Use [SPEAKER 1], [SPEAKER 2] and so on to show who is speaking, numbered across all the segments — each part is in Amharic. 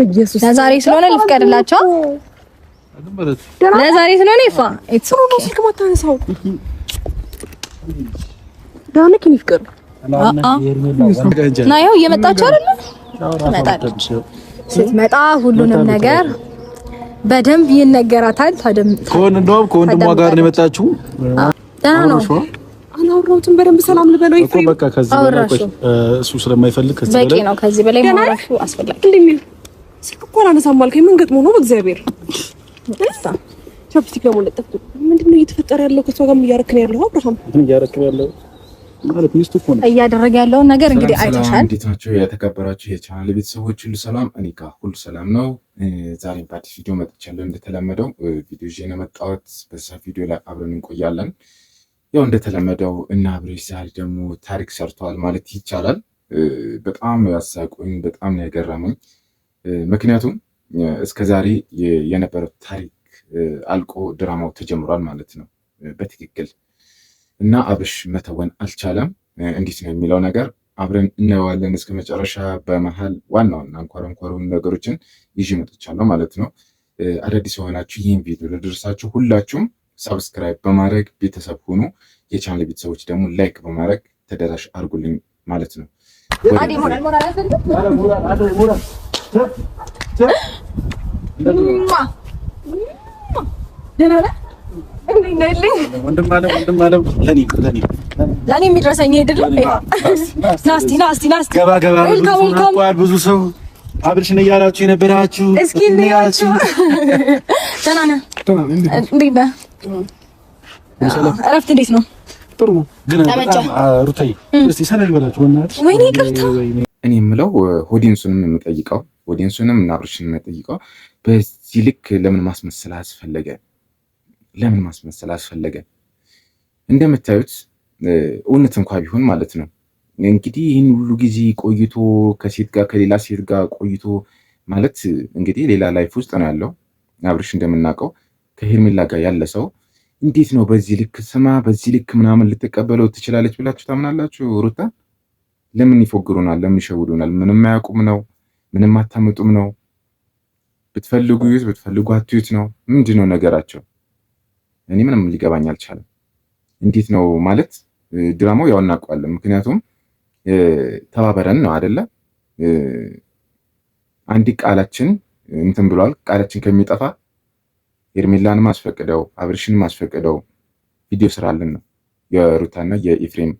[SPEAKER 1] ኢየሱስ ለዛሬ ስለሆነ ልፍቀድላቸው። ለዛሬ ስለሆነ ይፋ ኢትስ ኦኬ። ስልክ ማታነሳው ዳንክ ይፍቀር ና ያው እየመጣች አይደለ? ትመጣለች። ስትመጣ ሁሉንም ነገር በደንብ ይነገራታል። ከወንድሟ ጋር ነው የመጣችው። ደህና ነው። አናውራውም በደንብ ሰላም ልበለው ይፍሪ። በቃ ከዚህ በላይ እሱ ስለማይፈልግ ከዚህ በላይ በቂ ነው። ከዚህ በላይ ማውራቱ አስፈላጊ እንደሚል ስልክ እኮ አላነሳም አልከኝ። ምን ገጥሞ ነው? በእግዚአብሔር ደስታ ቻፕስቲክ ደግሞ ለጠፍኩ። ምንድነው እየተፈጠረ ያለው? ከሷ ጋር እያረክን ያለው አብርሃም ምን እያረክን ያለው ማለት ሚስቱ እኮ ነው እያደረገ ያለውን ነገር እንግዲህ አይተሻል። እንዴት ናቸው የተከበራችሁ የቻናል ቤተሰቦች? ሁሉ ሰላም፣ እኔ ጋር ሁሉ ሰላም ነው። ዛሬ በአዲስ ቪዲዮ መጥቻለሁ። እንደተለመደው ቪዲዮ ይዤ ነው የመጣሁት። በዛ ቪዲዮ ላይ አብረን እንቆያለን። ያው እንደተለመደው እና አብሬሽ ዛሬ ደግሞ ታሪክ ሰርተዋል ማለት ይቻላል። በጣም ያሳቁኝ፣ በጣም ነው የገረመኝ። ምክንያቱም እስከዛሬ የነበረው ታሪክ አልቆ ድራማው ተጀምሯል ማለት ነው በትክክል እና አብርሽ መተወን አልቻለም። እንዴት ነው የሚለው ነገር አብረን እናየዋለን እስከ መጨረሻ። በመሀል ዋና አንኳር ነገሮችን ይዤ መጥቻለሁ ማለት ነው። አዳዲስ የሆናችሁ ይህን ቪዲዮ ለደረሳችሁ ሁላችሁም ሳብስክራይብ በማድረግ ቤተሰብ ሁኑ። የቻናል ቤተሰቦች ደግሞ ላይክ በማድረግ ተደራሽ አድርጉልኝ ማለት ነው። ወንድም አለም ለኔ የሚድረሰኝ አይደለም። ናስቲ ገባ ብዙ ሰው አብርሽን እያላችሁ የነበራችሁ እስኪ እንያችሁ። ደህና ነህ? እንዴት ነህ? እረፍት እንዴት ነው? ጥሩ ነው። ግን ሩታዬ እስቲ ሰላም ይበላችሁ በእናትሽ። ወይኔ ይቅርታ። እኔ የምለው ኦዲየንሱንም የምጠይቀው ኦዲየንሱንም እና አብርሽን የምጠይቀው በዚህ ልክ ለምን ማስመሰል አስፈለገ? ለምን ማስመሰል አስፈለገ? እንደምታዩት እውነት እንኳን ቢሆን ማለት ነው እንግዲህ ይህን ሁሉ ጊዜ ቆይቶ ከሴት ጋር ከሌላ ሴት ጋር ቆይቶ ማለት እንግዲህ ሌላ ላይፍ ውስጥ ነው ያለው። አብርሽ እንደምናውቀው ከሄርሜላ ጋር ያለ ሰው እንዴት ነው በዚህ ልክ ስማ በዚህ ልክ ምናምን ልትቀበለው ትችላለች ብላችሁ ታምናላችሁ? ሩታ ለምን ይፎግሩናል? ለምን ይሸውዱናል? ምንም አያውቁም ነው? ምንም አታመጡም ነው? ብትፈልጉ ይዩት ብትፈልጉ አትዩት ነው? ምንድነው ነገራቸው? እኔ ምንም ሊገባኝ አልቻለም። እንዴት ነው ማለት ድራማው ያው እናውቀዋለን። ምክንያቱም ተባበረን ነው አይደለ? አንድ ቃላችን እንትን ብሏል። ቃላችን ከሚጠፋ ሄርሜላንም አስፈቅደው አብርሽንም አስፈቅደው ቪዲዮ ስራልን ነው የሩታና የኤፍሬም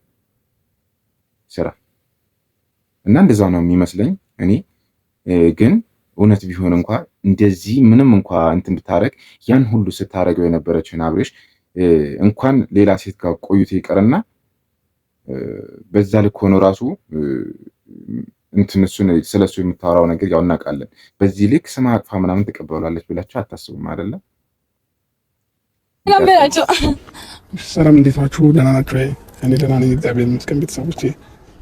[SPEAKER 1] ስራ እና እንደዛ ነው የሚመስለኝ። እኔ ግን እውነት ቢሆን እንኳ እንደዚህ ምንም እንኳ እንትን ብታረግ ያን ሁሉ ስታረገው የነበረችውን አብርሽ እንኳን ሌላ ሴት ጋር ቆይቶ ይቀርና በዛ ልክ ሆኖ ራሱ እንትን እሱን ስለሱ የምታወራው ነገር ያው እናውቃለን። በዚህ ልክ ስማ አቅፋ ምናምን ትቀበላለች ብላችሁ አታስቡም አይደለ?
[SPEAKER 2] ሰላም እንዴት ናችሁ? ደህና ናችሁ? እኔ ደህና ነኝ እግዚአብሔር ይመስገን። ቤተሰቦቼ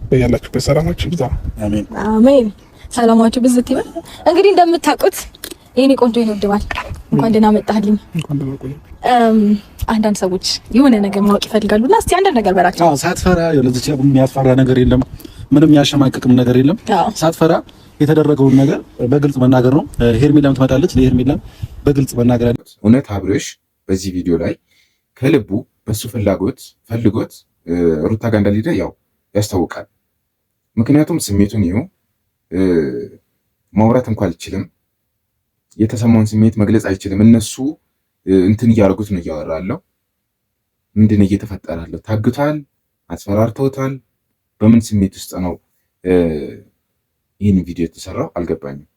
[SPEAKER 2] በያላችሁበት ሰላማችሁ ይብዛ። አሜን
[SPEAKER 1] አሜን። ሰላማችሁ ብዝት ይበል። እንግዲህ እንደምታውቁት የኔ ቆንጆ ይወድባል። እንኳን ደህና መጣህልኝ።
[SPEAKER 2] እንኳን ደህና ቆይ።
[SPEAKER 1] አንዳንድ ሰዎች የሆነ ነገር ማወቅ ይፈልጋሉና እስቲ አንድ ነገር በራቸው።
[SPEAKER 2] ሳትፈራ ለዚህ የሚያስፈራ ነገር የለም፣ ምንም ያሸማቅቅም ነገር የለም። ሳትፈራ የተደረገውን ነገር በግልጽ መናገር ነው። ሄርሜላም ትመጣለች፣ ለሄርሜላም በግልጽ መናገር አለ።
[SPEAKER 3] እውነት አብርሽ በዚህ ቪዲዮ ላይ ከልቡ በሱ ፍላጎት ፈልጎት ሩታ ጋር እንዳልሄደ ያው ያስታውቃል። ምክንያቱም ስሜቱን ይኸው ማውራት እንኳን አልችልም፣ የተሰማውን ስሜት መግለጽ አይችልም። እነሱ እንትን እያደረጉት ነው እያወራለሁ። ምንድን ነው እየተፈጠረ ያለው? ታግቷል፣ አስፈራርተውታል። በምን ስሜት ውስጥ ነው ይህን ቪዲዮ የተሰራው አልገባኝም።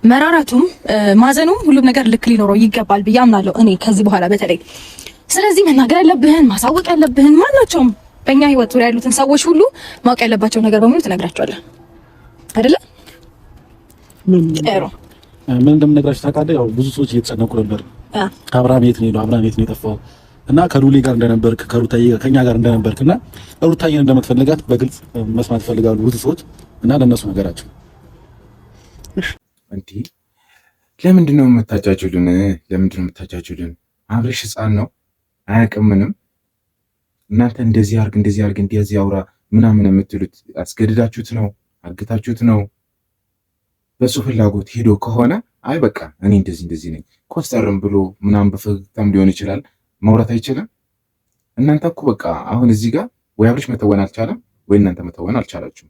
[SPEAKER 1] መራራቱም ማዘኑም ሁሉም ነገር ልክ ሊኖረው ይገባል ብዬ አምናለሁ እኔ ከዚህ በኋላ በተለይ። ስለዚህ መናገር ያለብህን ማሳወቅ ያለብህን ማናቸውም በእኛ ህይወት ዙሪያ ያሉትን ሰዎች ሁሉ ማወቅ ያለባቸው ነገር በሙሉ ትነግራቸዋለህ አይደለ? ምን
[SPEAKER 2] እንደምነግራችሁ ታውቃለህ? ያው ብዙ ሰዎች እየተጨነቁ ነበር። አብርሃም የት ነው የሄደው? አብርሃም የት ነው የጠፋው? እና ከሉሊ ጋር እንደነበርክ ከሩታዬ ከኛ ጋር እንደነበርክ እና ሩታዬን እንደምትፈልጋት በግልጽ መስማት ፈልጋሉ ብዙ ሰዎች እና ለነሱ ነገራቸው።
[SPEAKER 3] እንዴ ለምንድን ነው የምታጃጁልን? ለምንድን ነው የምታጃጁልን? አብርሽ ህፃን ነው አያውቅም ምንም። እናንተ እንደዚህ አርግ እንደዚህ አርግ እንደዚህ አውራ ምናምን የምትሉት አስገድዳችሁት ነው? አግታችሁት ነው? በሱ ፍላጎት ሄዶ ከሆነ አይ በቃ እኔ እንደዚህ ነኝ ኮስተርም ብሎ ምናምን በፈገግታም ሊሆን ይችላል ማውራት አይችልም። እናንተ እኮ በቃ አሁን እዚህ ጋር ወይ አብርሽ መተወን አልቻለም ወይ እናንተ መተወን አልቻላችሁም።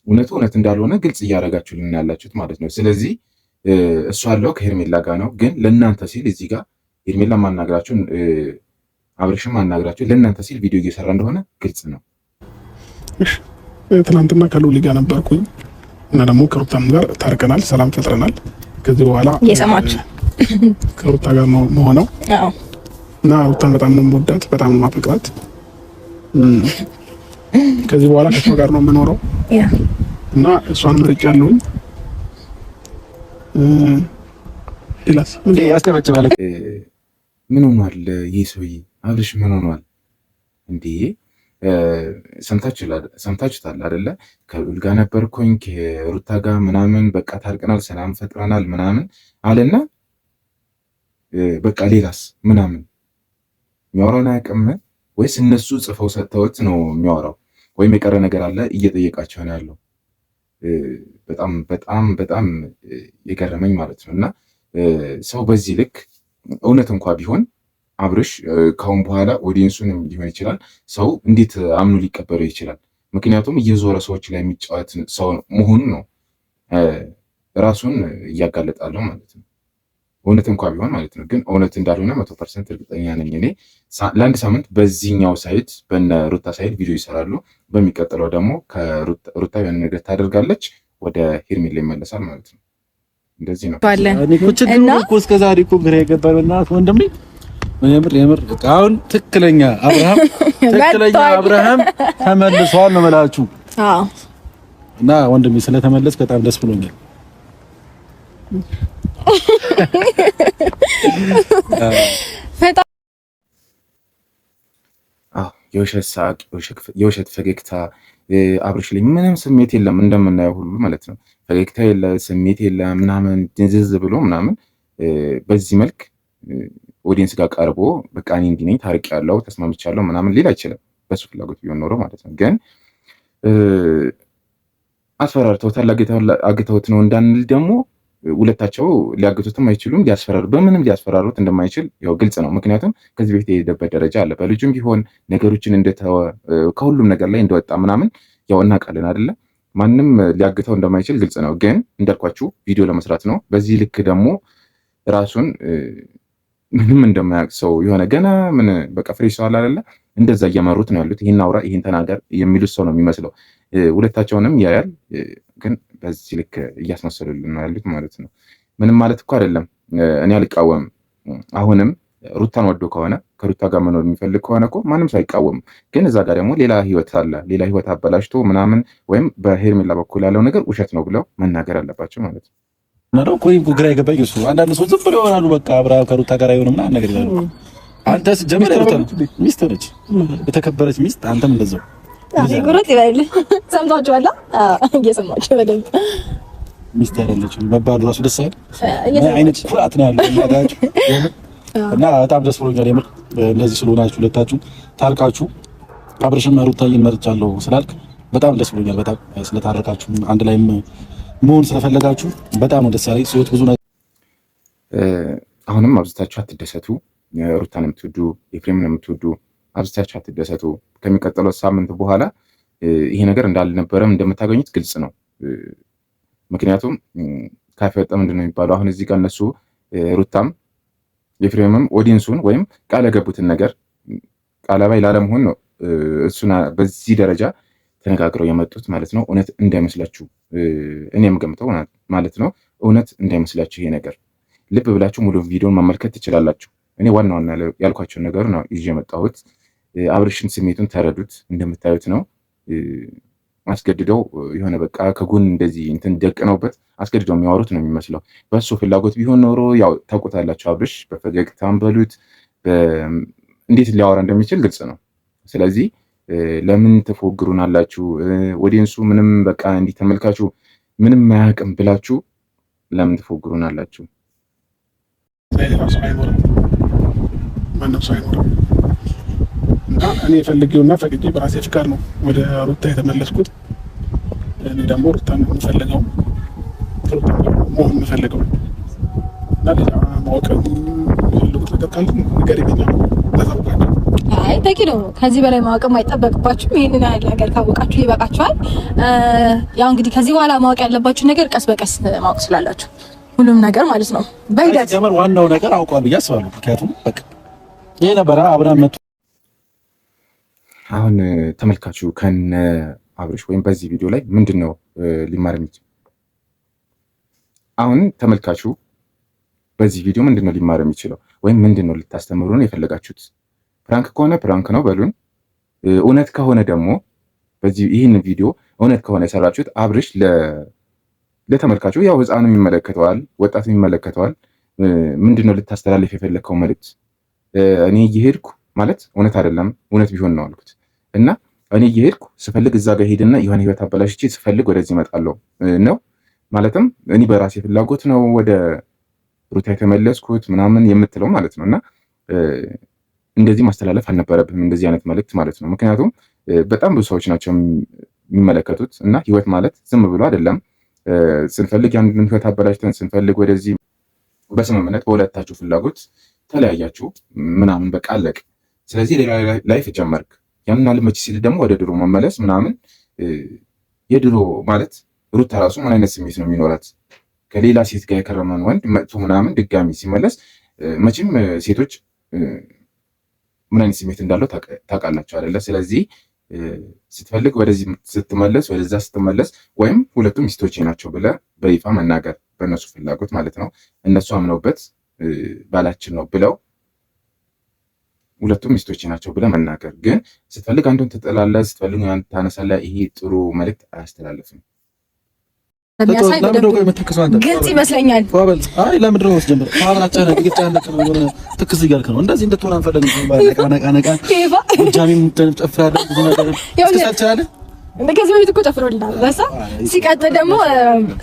[SPEAKER 3] እውነት እንዳልሆነ ግልጽ እያደረጋችሁልን ያላችሁት ማለት ነው። ስለዚህ እሱ ያለው ከሄርሜላ ጋር ነው፣ ግን ለእናንተ ሲል እዚህ ጋር ሄርሜላ ማናገራችሁን አብርሽም ማናገራችሁ ለእናንተ ሲል ቪዲዮ እየሰራ እንደሆነ ግልጽ ነው።
[SPEAKER 2] ትናንትና ከሉሊ ጋር ነበርኩኝ እና ደግሞ ከሩታም ጋር ታርቀናል፣ ሰላም ፈጥረናል። ከዚህ በኋላ
[SPEAKER 1] እየሰማችሁ
[SPEAKER 2] ከሩታ ጋር ነው መሆነው እና ሩታን በጣም ነው የምወዳት፣ በጣም ነው የማፈቅራት። ከዚህ በኋላ ከሷ ጋር ነው የምኖረው እና እሷን መርጫለሁኝ። ሌላስ ምን ያስተባጭባለ?
[SPEAKER 3] ምን ሆኗል ይህ ሰውዬ? አብርሽ ምን ሆኗል እንዴ? ሰምታችሁታል አይደለ? ከሉል ጋር ነበርኩኝ ከሩታ ጋር ምናምን በቃ ታርቀናል፣ ሰላም ፈጥረናል ምናምን አለና በቃ ሌላስ ምናምን የሚያወራውን አያውቅም ወይስ እነሱ ጽፈው ሰጥተውት ነው የሚያወራው? ወይም የቀረ ነገር አለ እየጠየቃቸው ነው ያለው። በጣም በጣም በጣም የገረመኝ ማለት ነው። እና ሰው በዚህ ልክ እውነት እንኳ ቢሆን አብርሽ ካሁን በኋላ ኦዲየንሱንም ሊሆን ይችላል ሰው እንዴት አምኖ ሊቀበለው ይችላል? ምክንያቱም እየዞረ ሰዎች ላይ የሚጫወት ሰው መሆኑ ነው ራሱን እያጋለጣለው ማለት ነው። እውነት እንኳ ቢሆን ማለት ነው። ግን እውነት እንዳልሆነ 100% እርግጠኛ ነኝ እኔ። ለአንድ ሳምንት በዚህኛው ሳይት በነ ሩታ ሳይት ቪዲዮ ይሰራሉ። በሚቀጥለው ደግሞ ከሩታ ያን ነገር ታደርጋለች፣ ወደ ሄርሜላ ይመለሳል ማለት ነው። እንደዚህ ነው
[SPEAKER 2] እና እስከዛሬ እኮ ግራ የገባኝ እናት ወንድሜ የምር አሁን ትክክለኛ አብርሃም ተመልሷል ነው የምላችሁ። እና ወንድሜ ስለተመለስ በጣም ደስ ብሎኛል።
[SPEAKER 3] የውሸት ሳቅ፣ የውሸት ፈገግታ አብርሽ ላይ ምንም ስሜት የለም እንደምናየው ሁሉ ማለት ነው። ፈገግታ የለ፣ ስሜት የለ ምናምን ድንዝዝ ብሎ ምናምን በዚህ መልክ ኦዲየንስ ጋር ቀርቦ በቃ እኔ እንዲህ ነኝ ታርቄያለሁ ተስማምቻለሁ ምናምን ሊል አይችልም። በሱ ፍላጎት ቢሆን ኖሮ ማለት ነው። ግን አስፈራርተውታል፣ አግተውት ነው እንዳንል ደግሞ ሁለታቸው ሊያግቱትም አይችሉም። በምንም ሊያስፈራሩት እንደማይችል ያው ግልጽ ነው። ምክንያቱም ከዚህ በፊት የሄደበት ደረጃ አለ። በልጁም ቢሆን ነገሮችን እንደተወ ከሁሉም ነገር ላይ እንደወጣ ምናምን ያው እናውቃለን አይደለ? ማንም ሊያግተው እንደማይችል ግልጽ ነው። ግን እንዳልኳችሁ ቪዲዮ ለመስራት ነው። በዚህ ልክ ደግሞ ራሱን ምንም እንደማያውቅ ሰው የሆነ ገና ምን በቃ ፍሬሽ ሰው አይደለ? እንደዛ እየመሩት ነው ያሉት። ይሄን አውራ ይሄን ተናገር የሚሉት ሰው ነው የሚመስለው። ሁለታቸውንም ያያል ግን በዚህ ልክ እያስመሰሉልን ነው ያሉት ማለት ነው። ምንም ማለት እኮ አይደለም። እኔ አልቃወምም። አሁንም ሩታን ወዶ ከሆነ ከሩታ ጋር መኖር የሚፈልግ ከሆነ እኮ ማንም ሰው አይቃወምም። ግን እዛ ጋር ደግሞ ሌላ ህይወት አለ። ሌላ ህይወት አበላሽቶ ምናምን ወይም በሄርሜላ በኩል ያለው ነገር ውሸት ነው ብለው መናገር አለባቸው ማለት ነው።
[SPEAKER 2] ነው ቆይ ግራ የገባኝ እሱ አንዳንድ ሰው ዝም ብለው ይሆናሉ። በቃ አብርሃም ከሩታ ጋር አይሆንም ምናምን ነገር ይላሉ። አንተስ ጀመረ ሚስት ነች፣ የተከበረች ሚስት። አንተም እንደዛው
[SPEAKER 1] ጉሩት ይበል። ሰምታችኋል? እየሰማችሁ በደንብ
[SPEAKER 2] ሚስት አይደለችም መባሉ ራሱ ደስ አይል። አይነት ፍርሃት ነው ያለው ያጋችሁ እና በጣም ደስ ብሎኛል የምር እንደዚህ ስለሆናችሁ ሁለታችሁ ታርቃችሁ አብርሽና ሩታዬን መርጫለሁ ስላልክ በጣም ደስ ብሎኛል። በጣም ስለታረቃችሁ አንድ ላይም መሆን ስለፈለጋችሁ በጣም ነው ደስ ያለኝ። ሰዎች ብዙ ነገር
[SPEAKER 3] አሁንም አብዝታችሁ አትደሰቱ። ሩታን የምትወዱ ኤፍሬምን የምትወዱ አብዝታችሁ አትደሰቱ። ከሚቀጥለው ሳምንት በኋላ ይሄ ነገር እንዳልነበረም እንደምታገኙት ግልጽ ነው። ምክንያቱም ካፌ ወጣ ምንድን ነው የሚባለው? አሁን እዚህ ጋር እነሱ ሩታም ኤፍሬምም ኦዲየንሱን ወይም ቃል የገቡትን ነገር ቃላባይ ላለመሆን ነው እሱና በዚህ ደረጃ ተነጋግረው የመጡት ማለት ነው። እውነት እንዳይመስላችሁ እኔ የምገምተው ማለት ነው። እውነት እንዳይመስላችሁ ይሄ ነገር ልብ ብላችሁ ሙሉ ቪዲዮን መመልከት ትችላላችሁ። እኔ ዋና ዋና ያልኳቸውን ነገር ነው ይዤ የመጣሁት። አብርሽን ስሜቱን ተረዱት። እንደምታዩት ነው። አስገድደው የሆነ በቃ ከጎን እንደዚህ እንትን ደቅነውበት አስገድደው የሚያወሩት ነው የሚመስለው። በሱ ፍላጎት ቢሆን ኖሮ ያው ታውቁታላችሁ። አብርሽ በፈገግታም በሉት እንዴት ሊያወራ እንደሚችል ግልጽ ነው። ስለዚህ ለምን ትፎግሩናላችሁ? ኦዲየንሱ ምንም በቃ እንዲህ ተመልካቹ ምንም አያውቅም ብላችሁ ለምን ትፎግሩናላችሁ?
[SPEAKER 2] እና እኔ ፈልጌውና ፈቅጄ በራሴ ፍቃድ ነው ወደ ሩታ የተመለስኩት። እኔ ደግሞ ሩታ ነው የምፈልገው። ሩታ መሆን የምፈልገው ማወቅ
[SPEAKER 1] አይ በቂ ነው። ከዚህ በላይ ማወቅም አይጠበቅባችሁም። ይሄንን ያህል ነገር ካወቃችሁ ይበቃችኋል። ያው እንግዲህ ከዚህ በኋላ ማወቅ ያለባችሁ ነገር ቀስ በቀስ ማወቅ ስላላችሁ ሁሉም ነገር ማለት ነው። በሂደት
[SPEAKER 2] ጀመር ዋናው ነገር አውቀዋል ብዬ አስባለሁ። ምክንያቱም በቃ ይሄ ነበር አብራም መጥቶ
[SPEAKER 3] አሁን ተመልካቹ ከነ አብርሽ ወይም በዚህ ቪዲዮ ላይ ምንድነው ሊማር የሚችል? አሁን ተመልካቹ በዚህ ቪዲዮ ምንድነው ሊማር የሚችለው ወይም ምንድነው ልታስተምሩ ነው የፈለጋችሁት? ፕራንክ ከሆነ ፕራንክ ነው በሉን። እውነት ከሆነ ደግሞ በዚህ ይህን ቪዲዮ እውነት ከሆነ የሰራችሁት አብርሽ ለተመልካቹ ያው ህፃንም ይመለከተዋል፣ ወጣትም ይመለከተዋል። ምንድነው ልታስተላልፍ የፈለከው መልእክት? እኔ እየሄድኩ ማለት እውነት አይደለም እውነት ቢሆን ነው አልኩት እና እኔ እየሄድኩ ስፈልግ እዛ ጋር ሄድና የሆነ ህይወት አበላሽቼ ስፈልግ ወደዚህ እመጣለሁ ነው ማለትም እኔ በራሴ ፍላጎት ነው ወደ ሩታ የተመለስኩት ምናምን የምትለው ማለት ነው። እና እንደዚህ ማስተላለፍ አልነበረብህም እንደዚህ አይነት መልእክት ማለት ነው። ምክንያቱም በጣም ብዙ ሰዎች ናቸው የሚመለከቱት እና ህይወት ማለት ዝም ብሎ አይደለም። ስንፈልግ ያንዱን ህይወት አበላሽተን ስንፈልግ ወደዚህ በስምምነት በሁለታችሁ ፍላጎት ተለያያችሁ ምናምን በቃ አለቅ። ስለዚህ ሌላ ላይፍ ጀመርክ። ያንን አልመች ሲል ደግሞ ወደ ድሮ መመለስ ምናምን የድሮ ማለት ሩታ ራሱ ምን አይነት ስሜት ነው የሚኖራት? ከሌላ ሴት ጋር የከረመን ወንድ መጥቶ ምናምን ድጋሚ ሲመለስ መቼም ሴቶች ምን አይነት ስሜት እንዳለው ታውቃላችሁ አይደለ? ስለዚህ ስትፈልግ ወደዚህ ስትመለስ ወደዛ ስትመለስ ወይም ሁለቱም ሚስቶቼ ናቸው ብለህ በይፋ መናገር በእነሱ ፍላጎት ማለት ነው። እነሱ አምነውበት ባላችን ነው ብለው ሁለቱም ሚስቶቼ ናቸው ብለህ መናገር። ግን ስትፈልግ አንዱን ትጥላለህ፣ ስትፈልግ ያን ታነሳለህ። ይሄ ጥሩ መልእክት አያስተላልፍም።
[SPEAKER 1] ግልጽ ይመስለኛል።
[SPEAKER 2] አይ ለምንድን ነው ጀምር አብራቻለ ግጫለ ነው ትክስ እያልክ ነው። እንደዚህ እንድትሆን አንፈልግም። ነቃ ጃሚም ተጨፍራለህ ብዙ ነገር ትከሳቻለ
[SPEAKER 1] ከዚህ በፊት እኮ ጨፍሮልናል። በሳ ሲቀጥል ደግሞ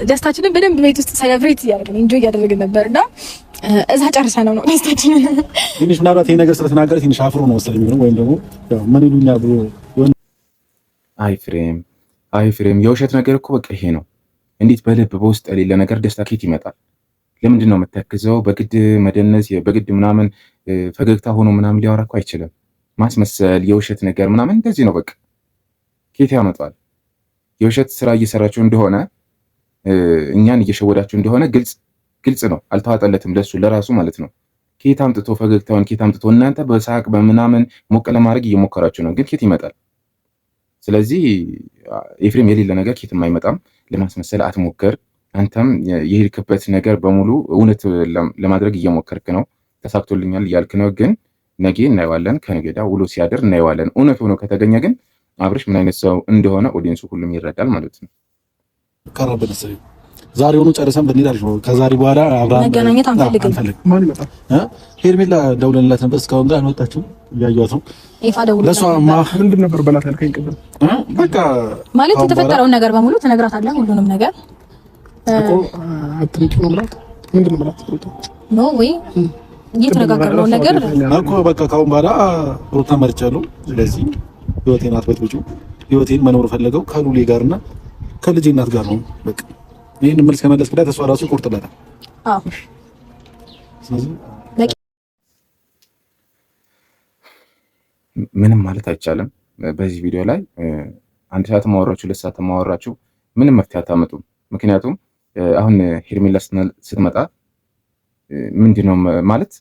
[SPEAKER 1] ደስታችንን በደንብ ቤት ውስጥ ሴሌብሬት እያደረግን ኢንጆይ እያደረግን ነበርና እዛ ጨርሰነው ነው ደስታችንን።
[SPEAKER 2] ትንሽ ምናልባት ይሄ ነገር ስለተናገረ ትንሽ አፍሮ ነው መሰለኝ ነው ወይም ደግሞ ምን ይሉኛል ብሎ አይ ፍሬም የውሸት ነገር እኮ በቃ ይሄ ነው። እንዴት በልብ በውስጥ የሌለ ነገር ደስታ ከየት ይመጣል? ለምንድን ነው የምታክዘው? በግድ መደነስ በግድ ምናምን ፈገግታ ሆኖ ምናምን ሊያወራ እኮ አይችልም። ማስመሰል የውሸት ነገር ምናምን እንደዚህ ነው በቃ ከየት ያመጣል? የውሸት ስራ እየሰራችሁ እንደሆነ እኛን እየሸወዳችሁ እንደሆነ ግልጽ ነው። አልተዋጠለትም ለሱ ለራሱ ማለት ነው። ከየት አምጥቶ ፈገግታውን ከየት አምጥቶ እናንተ በሳቅ በምናምን ሞቅ ለማድረግ እየሞከራችሁ ነው፣ ግን ከየት ይመጣል? ስለዚህ ኤፍሬም የሌለ ነገር ከየትም አይመጣም። ለማስመሰል አትሞክር። አንተም የሄድክበት ነገር በሙሉ እውነት ለማድረግ እየሞከርክ ነው። ተሳክቶልኛል እያልክ ነው፣ ግን ነገ እናየዋለን። ከነገ ወዲያ ውሎ ሲያድር እናየዋለን። እውነት ሆኖ ከተገኘ ግን አብርሽ ምን አይነት ሰው እንደሆነ ኦዲየንሱ ሁሉም ይረዳል ማለት ነው። ቀረበልስ ዛሬውኑ ጨርሰን ብንሄድ አሪፍ ነው። ከዛሬ በኋላ አብራን
[SPEAKER 1] መገናኘት አንፈልግም።
[SPEAKER 2] ማን ይመጣ? ሄርሜላ ደውለንላት ነበር፣ እስካሁን ጋር አልወጣችም። እያየኋት ነው።
[SPEAKER 1] ይፋ ደውለናል።
[SPEAKER 2] ለሷማ ምንድን ነበር በላት ያልከኝ ቅድም? በቃ
[SPEAKER 1] ማለት የተፈጠረውን ነገር በሙሉ ትነግራታለህ። ሁሉንም ነገር
[SPEAKER 2] እኮ አትንጭ ነው ማለት ምንድን ነው ማለት
[SPEAKER 1] ነው ወይ እየተነጋገርነው ነገር
[SPEAKER 2] እኮ በቃ ካሁን በኋላ ሩታ መርጫለሁ። ስለዚህ ህይወቴን አትበጥብጩ። ህይወቴን መኖር ፈለገው ከሉሌ ጋርና ከልጄ እናት ጋር ነው በቃ። ይሄን መልስ ከመለስ ብላ ተስፋ ራሱ ይቆርጥላታል።
[SPEAKER 1] አዎ
[SPEAKER 3] ምንም ማለት አይቻልም። በዚህ ቪዲዮ ላይ አንድ ሰዓት ማወራችሁ ሁለት ሰዓት ማወራችሁ ምንም መፍትሄ አታመጡም። ምክንያቱም አሁን ሄርሜላ ስትመጣ ምንድነው ማለት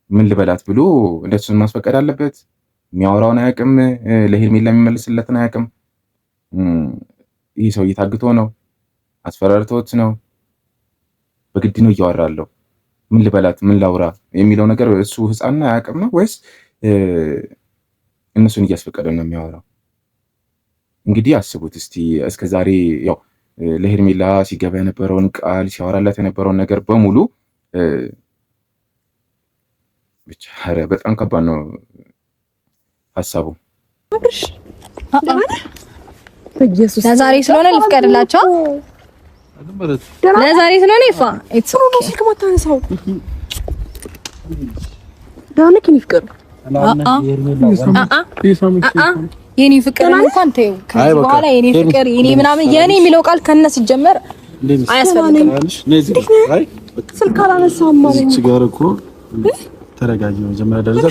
[SPEAKER 3] ምን ልበላት ብሎ እንደሱን ማስፈቀድ አለበት። የሚያወራውን አያውቅም፣ ለሄርሜላ የሚመልስለትን አያውቅም። ይህ ሰው እየታግቶ ነው፣ አስፈራርቶት ነው፣ በግድ ነው እያወራለሁ። ምን ልበላት ምን ላውራ የሚለው ነገር እሱ ህፃን አያውቅም ነው ወይስ እነሱን እያስፈቀደ ነው የሚያወራው? እንግዲህ አስቡት እስቲ። እስከዛሬ ያው ለሄርሜላ ሲገባ የነበረውን ቃል ሲያወራላት የነበረውን ነገር በሙሉ ብቻ ኧረ በጣም ከባድ ነው ሀሳቡ።
[SPEAKER 1] ለዛሬ ስለሆነ ልፍቀድላቸው። ለዛሬ ስለሆነ ይፋ የኔ ፍቅር እንኳን ተይው። ከዚህ በኋላ የኔ ፍቅር የኔ ምናምን የኔ የሚለው ቃል ከነ ሲጀመር አያስፈልግም።
[SPEAKER 2] አይ
[SPEAKER 4] ስልክ አላነሳም ማለት
[SPEAKER 2] እዚህ ጋር እኮ ተረጋጊ። መጀመሪያ ደረጃ